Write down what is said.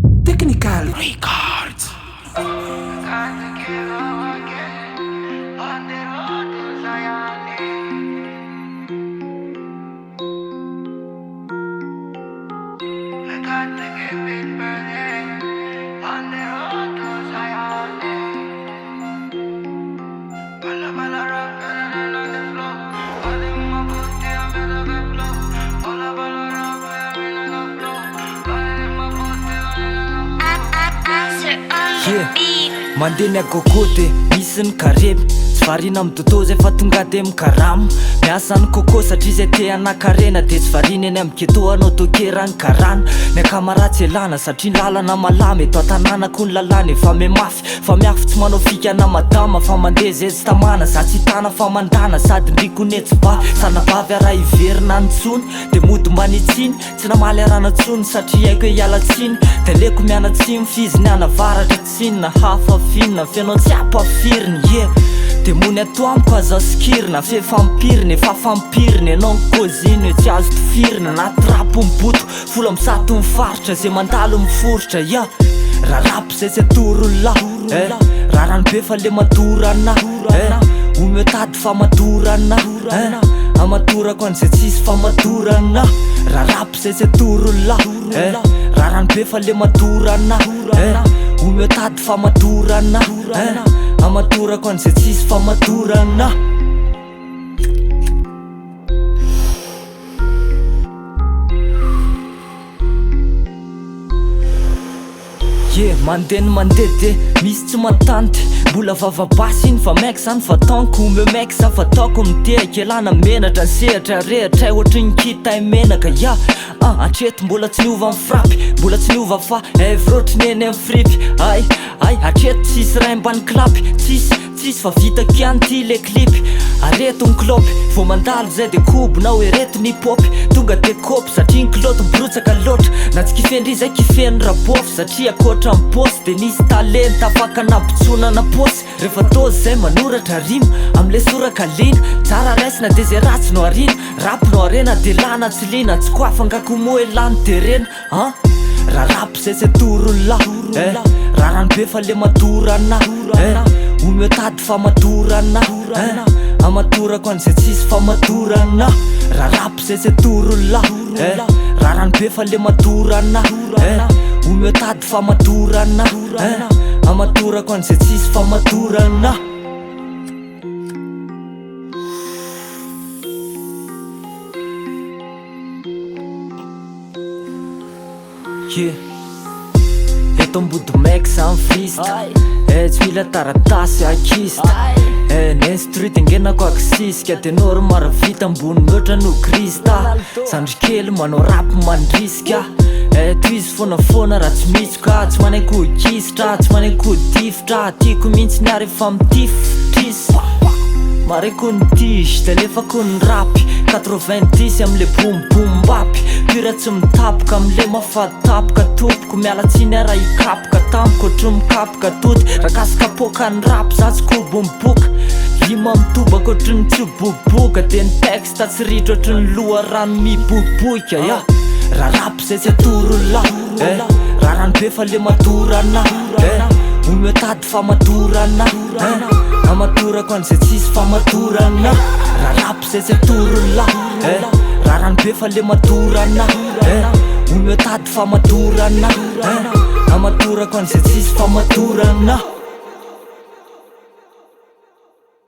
Technical Records. Mandeny agogoty, misy ny karemy tsy variana amy dotô zay fa tonga de mikaramo. Miasa ny kôkô satria zay te anakarena de tsy variana eny amy getô anao dokera ny karana. Ny akamaratsy elana satria ny lalana malamy eto an-tanànako ny lalàna efa mihamafy fa miafy tsy manao fikana madama fa mandeha zay tsy tamana za tsy hitana fa mandana sady ndriko netsy-ba sanabavy araha iverina antsony de mody mbany itsiny tsy namaly arana tsony satria haiko hoe hialatsiny de aleko mianatsimy fiziny anavaratra tsinina hafa finina fianao tsy apafiriny de mony atoamiko aza sikirina fefampiriny efa fampiriny anao nykoziny hoe tsy azo tifirina anaty rapo miboto folo amsato mifaritra zay mandalo miforotra raha rapo zay tsy atorona raha ranobe fa le matorana ometady fa matorana amatorako an'izay tsisy fa matorana raha rapo zay tsy atorona raha ranobe fa le matorana ometady fa matorana amatorako an'izay tsisy fa matorana. Mandeny mandeha de misy tsy matanty mbola vavabasy iny fa maiky zany fa taonko me maiky za fa taoko mitehaka elana menatra ny sehatra rehatra ohatry ny kitay menaka atreto mbola tsy niova amin'ny frappy mbola tsy niova fa evrotry ny eny amin'ny fripy ay atreto tsisy ray mbany klapy tsisy fa vita kiany ty le klipy areto ny klopy vo mandalo zay de kobo na hoe reto ny popy tonga de kopy satria ny kiloty mirotsaka loatra na tsy kifendry zay kifeny rabofy satria akoatra mipôsy de nisy talenta afaka nampitsonana posy rehefa tozy zay manoratra rima amle soraka lina tsara raisina de zay ratsy no arina rapo no arena de lana tsy lina tsy koafangako moa elany de rena raha rapo zay tsy atorona raha ranobe fa le matorana ometady fa matorana amatorako an'izay tsisy fa matorana raha rapo zay tsy atorona raha ranobe fa le matorana ometady fa matorana amatorako an'izay tsisy fa matorana. Eto ambody maiky zany frista tsy mila taratasy akista ninstruit angenako akisisika de normara vita ambony mihoatra no krista sandry kely manao rapy mandrisika toizy fonafona raha tsy mitsoka tsy manaiky hokisitra tsy manaiky hodifitra tiako mihitsy niary efa mitifitrisy mareko ny tige de lefako ny rapy 90 amle bombombapy pira tsy mitapoka amle mafatapoka tompoko mialatsiny araha ikapoka tamiko ohatry mikapoka tody raha kasikapoka ny rapy za tsy kobomboka lima mitobaka ohatry ny tsy boboka de ny texte tsy ritra ohatry ny loha rano miboboika raha rapy zay tsy atorona raha ranobe fa le matorana ometady fa matorana amatorako an'izay tsisy fa matorana raha rapo zay tsy atorona raha ranobe fa le matorana ometady fa matorana amatorako an'izay tsisy fa matorana.